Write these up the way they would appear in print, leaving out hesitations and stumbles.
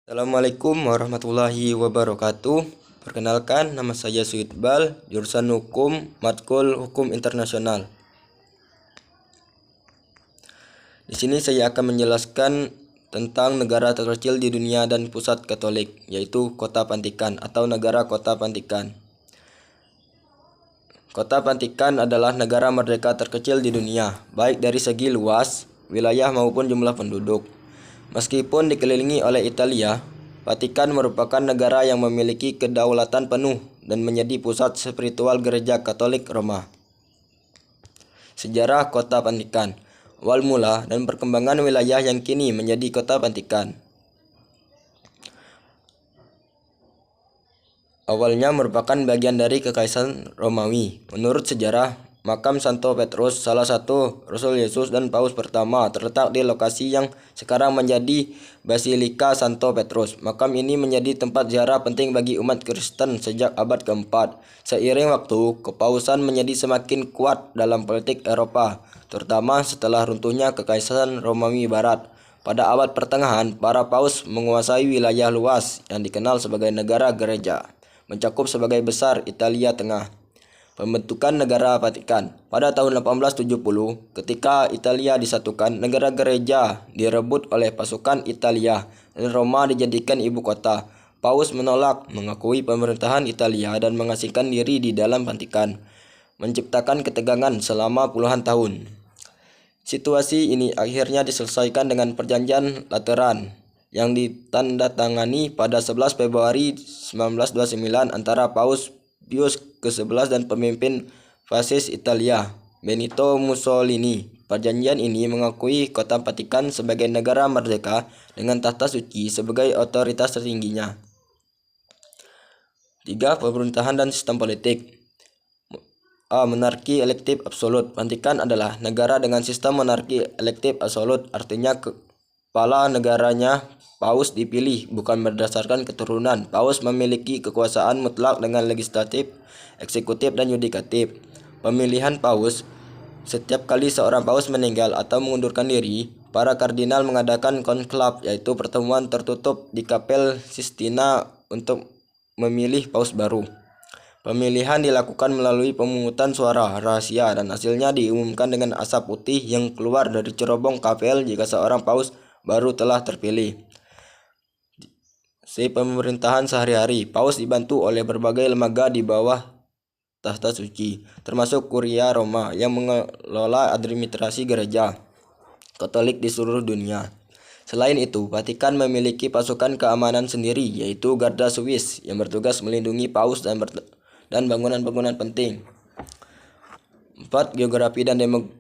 Assalamualaikum warahmatullahi wabarakatuh. Perkenalkan, nama saya Suitbal, jurusan Hukum, Matkul Hukum Internasional. Di sini saya akan menjelaskan tentang negara terkecil di dunia dan pusat Katolik, yaitu Kota Vatikan atau Negara Kota Vatikan. Kota Vatikan adalah negara merdeka terkecil di dunia, baik dari segi luas, wilayah maupun jumlah penduduk. Meskipun dikelilingi oleh Italia, Vatikan merupakan negara yang memiliki kedaulatan penuh dan menjadi pusat spiritual Gereja Katolik Roma. Sejarah Kota Vatikan, awal mula dan perkembangan wilayah yang kini menjadi Kota Vatikan. Awalnya merupakan bagian dari Kekaisaran Romawi. Menurut sejarah, makam Santo Petrus, salah satu Rasul Yesus dan Paus pertama, terletak di lokasi yang sekarang menjadi Basilika Santo Petrus. Makam ini menjadi tempat ziarah penting bagi umat Kristen sejak abad keempat. Seiring waktu, kepausan menjadi semakin kuat dalam politik Eropa, terutama setelah runtuhnya Kekaisaran Romawi Barat. Pada abad pertengahan, para paus menguasai wilayah luas yang dikenal sebagai negara gereja, mencakup sebagai besar Italia Tengah. Pembentukan negara Vatikan. Pada tahun 1870, ketika Italia disatukan, negara gereja direbut oleh pasukan Italia dan Roma dijadikan ibu kota. Paus menolak mengakui pemerintahan Italia dan mengasingkan diri di dalam Vatikan, menciptakan ketegangan selama puluhan tahun. Situasi ini akhirnya diselesaikan dengan Perjanjian Lateran yang ditandatangani pada 11 Februari 1929 antara Paus Pius ke-11 dan pemimpin fasis Italia, Benito Mussolini. Perjanjian ini mengakui Kota Vatikan sebagai negara merdeka dengan tahta suci sebagai otoritas tertingginya. 3. Pemerintahan dan sistem politik. A. Monarki elektif absolut. Vatikan adalah negara dengan sistem monarki elektif absolut, artinya kepala negaranya Paus dipilih bukan berdasarkan keturunan. Paus memiliki kekuasaan mutlak dengan legislatif, eksekutif, dan yudikatif. Pemilihan Paus. Setiap kali seorang Paus meninggal atau mengundurkan diri, para kardinal mengadakan konklav, yaitu pertemuan tertutup di Kapel Sistina untuk memilih Paus baru. Pemilihan dilakukan melalui pemungutan suara rahasia dan hasilnya diumumkan dengan asap putih yang keluar dari cerobong kapel jika seorang Paus baru telah terpilih. C. Pemerintahan sehari-hari. Paus dibantu oleh berbagai lembaga di bawah tahta suci, termasuk Kuria Roma yang mengelola administrasi gereja Katolik di seluruh dunia. Selain itu, Vatikan memiliki pasukan keamanan sendiri, yaitu Garda Swiss yang bertugas melindungi Paus dan bangunan-bangunan penting. 4. Geografi dan demografi.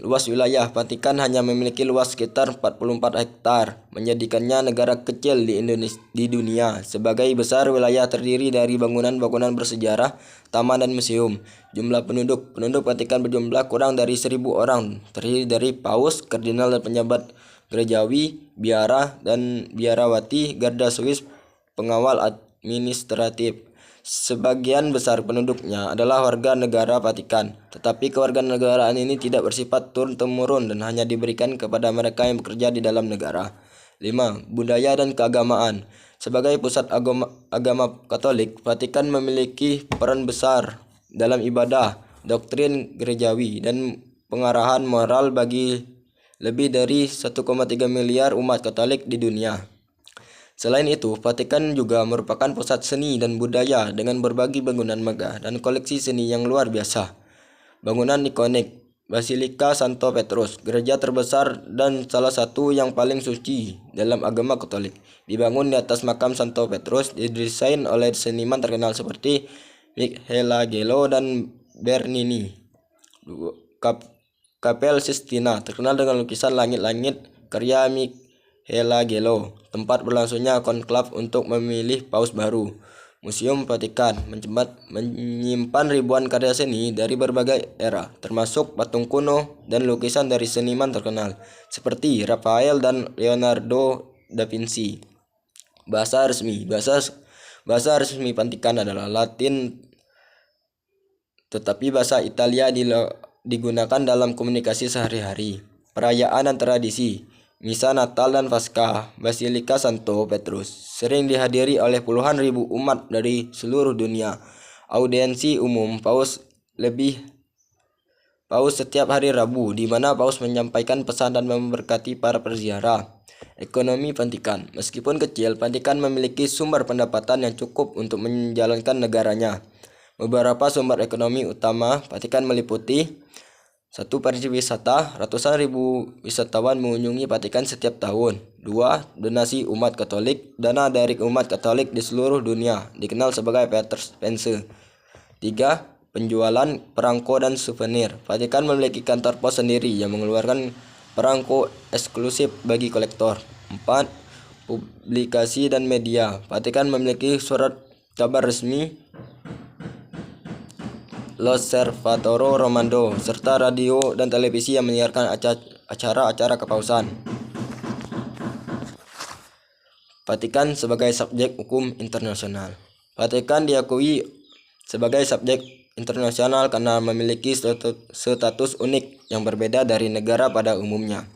Luas wilayah. Vatikan hanya memiliki luas sekitar 44 hektar, menjadikannya negara kecil di dunia. Sebagai besar wilayah terdiri dari bangunan-bangunan bersejarah, taman, dan museum. Jumlah penduduk. Penduduk Vatikan berjumlah kurang dari 1.000 orang, terdiri dari paus, kardinal, dan penjabat gerejawi, biara dan biarawati, garda Swiss, pengawal administratif. Sebagian besar penduduknya adalah warga negara Vatikan, tetapi kewarganegaraan ini tidak bersifat turun-temurun dan hanya diberikan kepada mereka yang bekerja di dalam negara. 5. Budaya dan keagamaan. Sebagai pusat agama Katolik, Vatikan memiliki peran besar dalam ibadah, doktrin gerejawi, dan pengarahan moral bagi lebih dari 1,3 miliar umat Katolik di dunia. Selain itu, Vatikan juga merupakan pusat seni dan budaya dengan berbagai bangunan megah dan koleksi seni yang luar biasa. Bangunan ikonik, Basilika Santo Petrus, gereja terbesar dan salah satu yang paling suci dalam agama Katolik, dibangun di atas makam Santo Petrus, didesain oleh seniman terkenal seperti Michelangelo dan Bernini. Kapel Sistina, terkenal dengan lukisan langit-langit karya Michelangelo, tempat berlangsungnya konklav untuk memilih paus baru. Museum Vatikan menyimpan ribuan karya seni dari berbagai era, termasuk patung kuno dan lukisan dari seniman terkenal seperti Raphael dan Leonardo da Vinci. Bahasa resmi. Bahasa resmi Vatikan adalah Latin, tetapi bahasa Italia digunakan dalam komunikasi sehari-hari. Perayaan dan tradisi. Misa Natal dan Paskah Basilika Santo Petrus sering dihadiri oleh puluhan ribu umat dari seluruh dunia. Audiensi umum Paus setiap hari Rabu, di mana Paus menyampaikan pesan dan memberkati para perziarah. Ekonomi Vatikan. Meskipun kecil, Vatikan memiliki sumber pendapatan yang cukup untuk menjalankan negaranya. Beberapa sumber ekonomi utama Vatikan meliputi: 1. Pariwisata, ratusan ribu wisatawan mengunjungi Vatikan setiap tahun. 2. Donasi umat Katolik, dana dari umat Katolik di seluruh dunia, dikenal sebagai Petrus Pense. 3. Penjualan perangko dan souvenir. Vatikan memiliki kantor pos sendiri yang mengeluarkan perangko eksklusif bagi kolektor. 4. Publikasi dan media. Vatikan memiliki surat kabar resmi L'Osservatore Romano, serta radio dan televisi yang menyiarkan acara-acara kepausan. Vatikan sebagai subjek hukum internasional. Vatikan diakui sebagai subjek internasional karena memiliki status unik yang berbeda dari negara pada umumnya.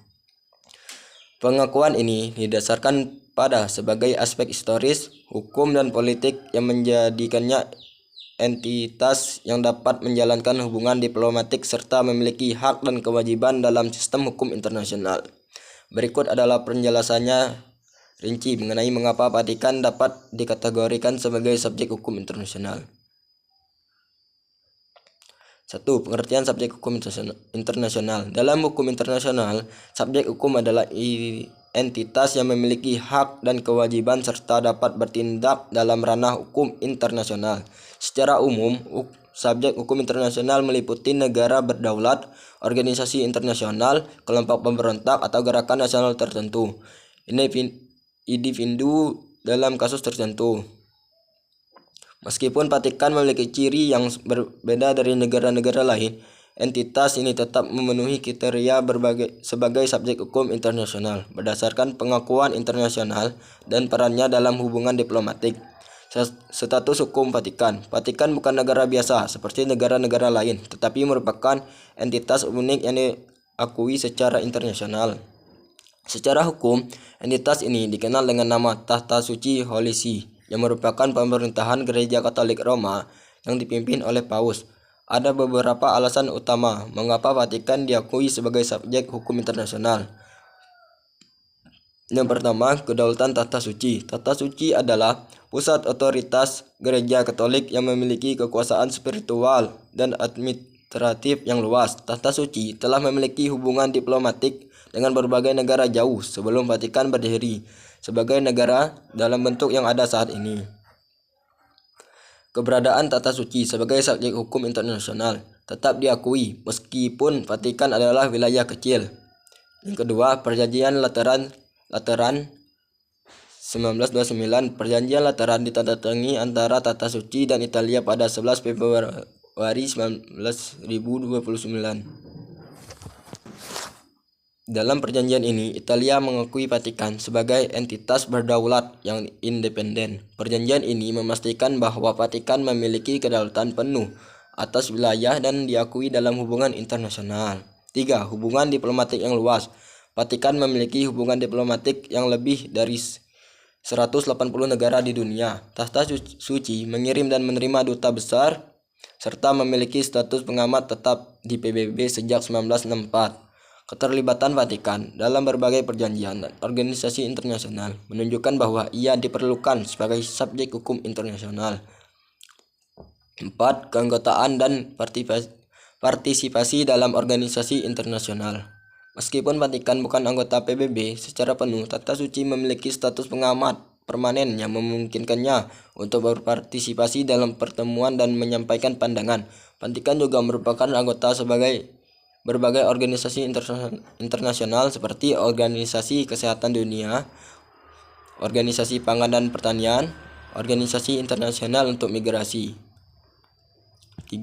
Pengakuan ini didasarkan pada sebagai aspek historis, hukum, dan politik yang menjadikannya entitas yang dapat menjalankan hubungan diplomatik serta memiliki hak dan kewajiban dalam sistem hukum internasional. Berikut adalah penjelasannya rinci mengenai mengapa Vatikan dapat dikategorikan sebagai subjek hukum internasional. 1. Pengertian subjek hukum internasional. Dalam hukum internasional, subjek hukum adalah entitas yang memiliki hak dan kewajiban serta dapat bertindak dalam ranah hukum internasional. Secara umum, subjek hukum internasional meliputi negara berdaulat, organisasi internasional, kelompok pemberontak, atau gerakan nasional tertentu, individu dalam kasus tertentu. Meskipun Vatikan memiliki ciri yang berbeda dari negara-negara lain, entitas ini tetap memenuhi kriteria sebagai subjek hukum internasional berdasarkan pengakuan internasional dan perannya dalam hubungan diplomatik. Status hukum Vatikan. Vatikan bukan negara biasa seperti negara-negara lain, tetapi merupakan entitas unik yang diakui secara internasional. Secara hukum, entitas ini dikenal dengan nama Tahta Suci Holy See, yang merupakan pemerintahan Gereja Katolik Roma yang dipimpin oleh Paus. Ada beberapa alasan utama mengapa Vatikan diakui sebagai subjek hukum internasional. Yang pertama, kedaulatan Tahta Suci. Tahta Suci adalah pusat otoritas Gereja Katolik yang memiliki kekuasaan spiritual dan administratif yang luas. Tahta Suci telah memiliki hubungan diplomatik dengan berbagai negara jauh sebelum Vatikan berdiri sebagai negara dalam bentuk yang ada saat ini. Keberadaan Tahta Suci sebagai subjek hukum internasional tetap diakui meskipun Vatikan adalah wilayah kecil. Yang kedua, Perjanjian Lateran 1929. Perjanjian Lateran ditandatangani antara Tahta Suci dan Italia pada 11 Februari 1929. Dalam perjanjian ini, Italia mengakui Vatikan sebagai entitas berdaulat yang independen. Perjanjian ini memastikan bahwa Vatikan memiliki kedaulatan penuh atas wilayah dan diakui dalam hubungan internasional. 3. Hubungan diplomatik yang luas. Vatikan memiliki hubungan diplomatik yang lebih dari 180 negara di dunia. Tahta Suci mengirim dan menerima duta besar serta memiliki status pengamat tetap di PBB sejak 1964. Keterlibatan Vatikan dalam berbagai perjanjian dan organisasi internasional menunjukkan bahwa ia diperlukan sebagai subjek hukum internasional. 4. Keanggotaan dan partisipasi dalam organisasi internasional. Meskipun Vatikan bukan anggota PBB secara penuh, Tahta Suci memiliki status pengamat permanen yang memungkinkannya untuk berpartisipasi dalam pertemuan dan menyampaikan pandangan. Vatikan juga merupakan anggota sebagai berbagai organisasi internasional seperti Organisasi Kesehatan Dunia, Organisasi Pangan dan Pertanian, Organisasi Internasional untuk Migrasi. 3.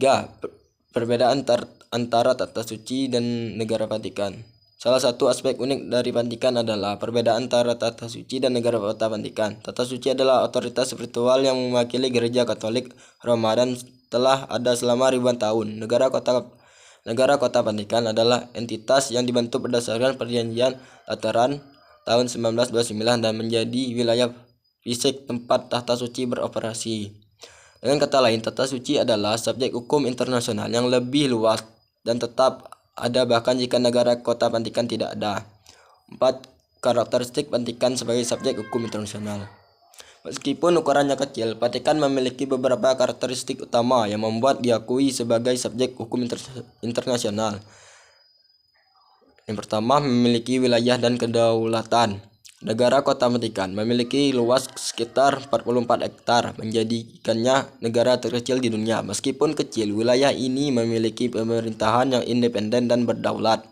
Perbedaan antara Tahta Suci dan Negara Vatikan. Salah satu aspek unik dari Vatikan adalah perbedaan antara Tahta Suci dan Negara Kota Vatikan. Tahta Suci adalah otoritas spiritual yang mewakili Gereja Katolik Roma dan telah ada selama ribuan tahun. Negara Kota Vatikan adalah entitas yang dibentuk berdasarkan Perjanjian Lateran tahun 1929 dan menjadi wilayah fisik tempat tahta suci beroperasi. Dengan kata lain, tahta suci adalah subjek hukum internasional yang lebih luas dan tetap ada bahkan jika negara kota Vatikan tidak ada. 4. Karakteristik Vatikan sebagai subjek hukum internasional. Meskipun ukurannya kecil, Vatikan memiliki beberapa karakteristik utama yang membuat diakui sebagai subjek hukum internasional. Yang pertama, memiliki wilayah dan kedaulatan. Negara Kota Vatikan memiliki luas sekitar 44 hektar, menjadikannya negara terkecil di dunia. Meskipun kecil, wilayah ini memiliki pemerintahan yang independen dan berdaulat.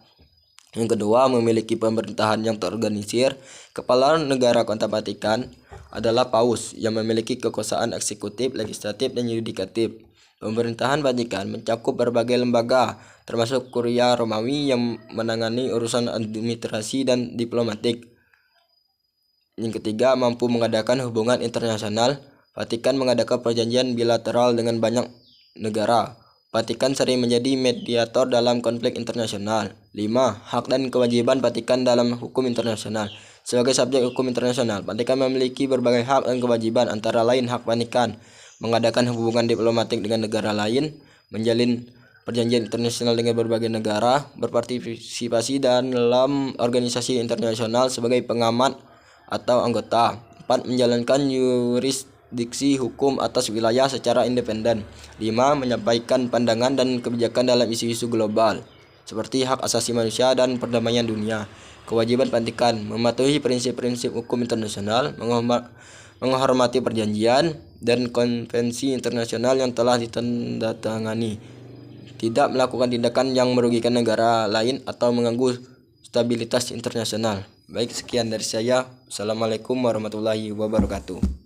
Yang kedua, memiliki pemerintahan yang terorganisir. Kepala negara Kota Vatikan adalah Paus yang memiliki kekuasaan eksekutif, legislatif, dan yudikatif. Pemerintahan Vatikan mencakup berbagai lembaga, termasuk Kuria Romawi yang menangani urusan administrasi dan diplomatik. Yang ketiga, mampu mengadakan hubungan internasional. Vatikan mengadakan perjanjian bilateral dengan banyak negara. Vatikan sering menjadi mediator dalam konflik internasional. 5. Hak dan kewajiban Vatikan dalam hukum internasional. Sebagai subjek hukum internasional, Vatikan memiliki berbagai hak dan kewajiban, antara lain hak Vatikan mengadakan hubungan diplomatik dengan negara lain, menjalin perjanjian internasional dengan berbagai negara, berpartisipasi dalam organisasi internasional sebagai pengamat atau anggota. 4. Menjalankan yurisdiksi hukum atas wilayah secara independen. 5. Menyampaikan pandangan dan kebijakan dalam isu-isu global seperti hak asasi manusia dan perdamaian dunia. Kewajiban Vatikan mematuhi prinsip-prinsip hukum internasional, menghormati perjanjian dan konvensi internasional yang telah ditandatangani, tidak melakukan tindakan yang merugikan negara lain atau mengganggu stabilitas internasional. Baik, sekian dari saya. Assalamualaikum warahmatullahi wabarakatuh.